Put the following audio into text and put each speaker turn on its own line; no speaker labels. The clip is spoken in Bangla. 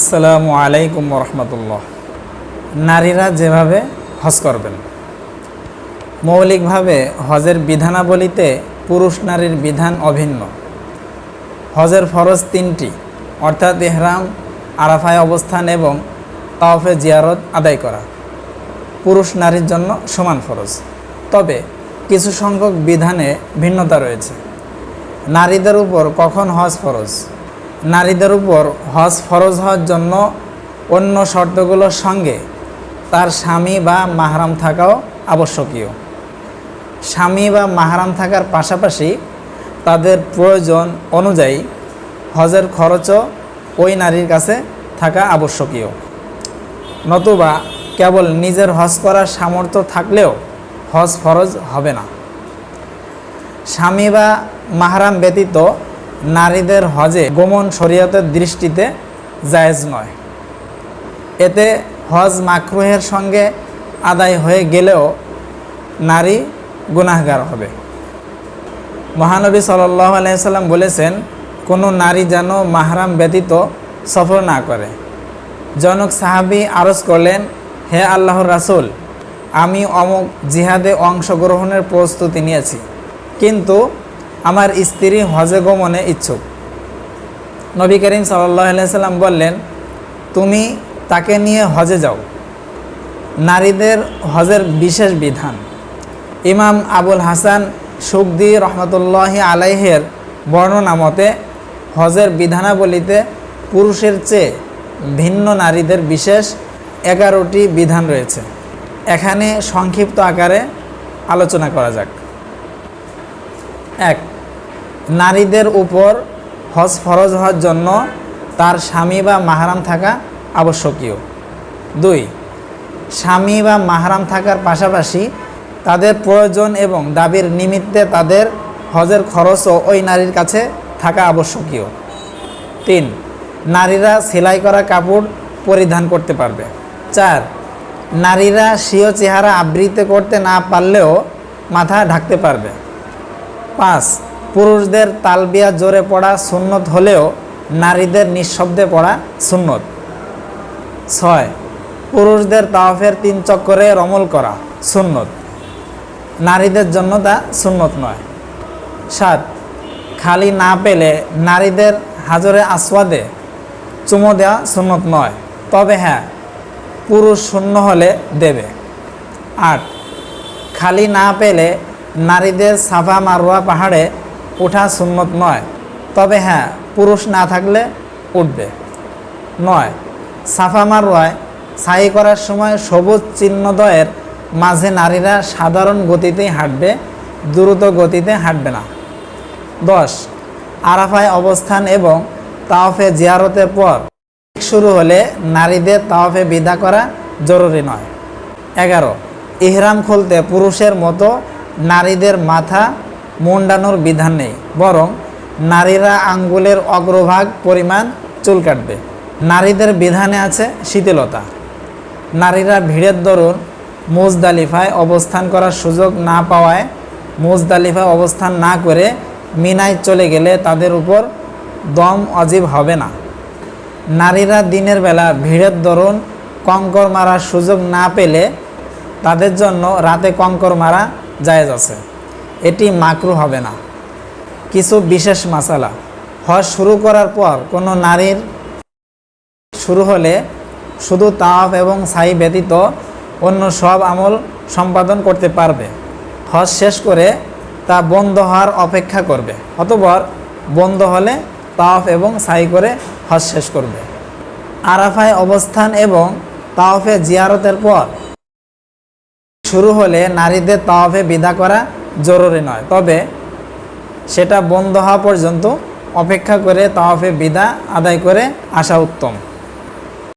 আসসালামু আলাইকুম রহমতুল্লাহ। নারীরা যেভাবে হজ করবেন, মৌলিকভাবে হজের বিধানাবলিতে পুরুষ নারীর বিধান অভিন্ন। হজের ফরজ তিনটি, অর্থাৎ ইহরাম, আরাফায় অবস্থান এবং তাওয়াফে জিয়ারত আদায় করা পুরুষ নারীর জন্য সমান ফরজ। তবে কিছু সংখ্যক বিধানে ভিন্নতা রয়েছে। নারীদের উপর কখন হজ ফরজ? নারীদের উপর হজ ফরজ হওয়ার জন্য অন্য শর্তগুলোর সঙ্গে তার স্বামী বা মাহরাম থাকাও আবশ্যকীয়। স্বামী বা মাহরাম থাকার পাশাপাশি তাদের প্রয়োজন অনুযায়ী হজের খরচও ওই নারীর কাছে থাকা আবশ্যকীয়। নতুবা কেবল নিজের হজ করার সামর্থ্য থাকলেও হজ ফরজ হবে না। স্বামী বা মাহরাম ব্যতীত নারীদের হজে গমন শরীয়তের দৃষ্টিতে জায়েজ নয়। এতে হজ মাকরুহের সঙ্গে আদায় হয়ে গেলেও নারী গুনাহগার হবে। মহানবী সাল্লাল্লাহু আলাইহি সাল্লাম বলেছেন, কোনো নারী যেন মাহরাম ব্যতীত সফর না করে। জনক সাহাবী আরজ করলেন, হে আল্লাহর রাসূল, আমি অমুক জিহাদে অংশগ্রহণের প্রস্তুতি নিয়েছি, কিন্তু আমার স্ত্রী হজে গমনে ইচ্ছুক। নবী করিম সাল্লাল্লাহু আলাইহি সাল্লাম বললেন, তুমি তাকে নিয়ে হজে যাও। নারীদের হজের বিশেষ বিধান। ইমাম আবুল হাসান সুগদি রহমতুল্লাহি আলাইহের বর্ণনা মতে হজের বিধানাবলিতে পুরুষের চেয়ে ভিন্ন নারীদের বিশেষ 11টি বিধান রয়েছে। এখানে সংক্ষিপ্ত আকারে আলোচনা করা যাক। 1. নারীদের উপর হজ ফরজ হওয়ার জন্য তার স্বামী বা মাহরাম থাকা আবশ্যকীয়। 2. স্বামী বা মাহরাম থাকার পাশাপাশি তাদের প্রয়োজন এবং দাবির নিমিত্তে তাদের হজের খরচও ওই নারীর কাছে থাকা আবশ্যকীয়। 3. নারীরা সেলাই করা কাপড় পরিধান করতে পারবে। 4. নারীরা স্বীয় চেহারা আবৃত করতে না পারলেও মাথা ঢাকতে পারবে। 5. পুরুষদের তালবিয়া জোরে পড়া সুন্নত হলেও নারীদের নিঃশব্দে পড়া সুন্নত। 6. পুরুষদের তাওয়াফের 3 চক্করে রমল করা সুন্নত, নারীদের জন্য তা সুন্নত নয়। 7. খালি না পেলে নারীদের হাজরে আসওয়াদে চুমো দেওয়া সুন্নত নয়, তবে হ্যাঁ, পুরুষ শূন্য হলে দেবে। 8. খালি না পেলে নারীদের সাফা মারওয়া পাহাড়ে ওঠা সুন্নত নয়, তবে হ্যাঁ, পুরুষ না থাকলে উঠবে। 9. সাফা মারওয়ায় সাই করার সময় সবুজ চিহ্নদ্বয়ের মাঝে নারীরা সাধারণ গতিতেই হাঁটবে, দ্রুত গতিতে হাঁটবে না। 10. আরাফায় অবস্থান এবং তাওয়াফে জিয়ারতের পর শুরু হলে নারীদের তাওয়াফে বিদা করা জরুরি নয়। 11. ইহরাম খুলতে পুরুষের মতো নারীদের মাথা মুন্ডানোর বিধান নেই, বরং নারীরা আঙ্গুলের অগ্রভাগ পরিমাণ চুল কাটবে। নারীদের বিধানে আছে শিথিলতা। নারীরা ভিড়ের দরুন মুজদালিফায় অবস্থান করার সুযোগ না পাওয়ায় মুজদালিফায় অবস্থান না করে মিনায় চলে গেলে তাদের উপর দম অজীব হবে না। নারীরা দিনের বেলা ভিড়ের দরুন কঙ্কর মারার সুযোগ না পেলে তাদের জন্য রাতে কঙ্কর মারা জায়েজ আছে, এটি মাকরু হবে না। কিছু বিশেষ মাসালা। হজ শুরু করার পর কোনো নারীর শুরু হলে শুধু তাওয়াফ এবং সাই ব্যতীত অন্য সব আমল সম্পাদন করতে পারবে। হজ শেষ করে তা বন্ধ হওয়ার অপেক্ষা করবে, অতঃপর বন্ধ হলে তাওয়াফ এবং সাই করে হজ শেষ করবে। আরাফায় অবস্থান এবং তাওয়াফে জিয়ারতের পর শুরু হলে নারীদের তাওয়াফে বিদা করা জরুরি নয়, তবে সেটা বন্ধ হওয়া পর্যন্ত অপেক্ষা করে তাওয়াফে বিদা আদায় করে আসা উত্তম।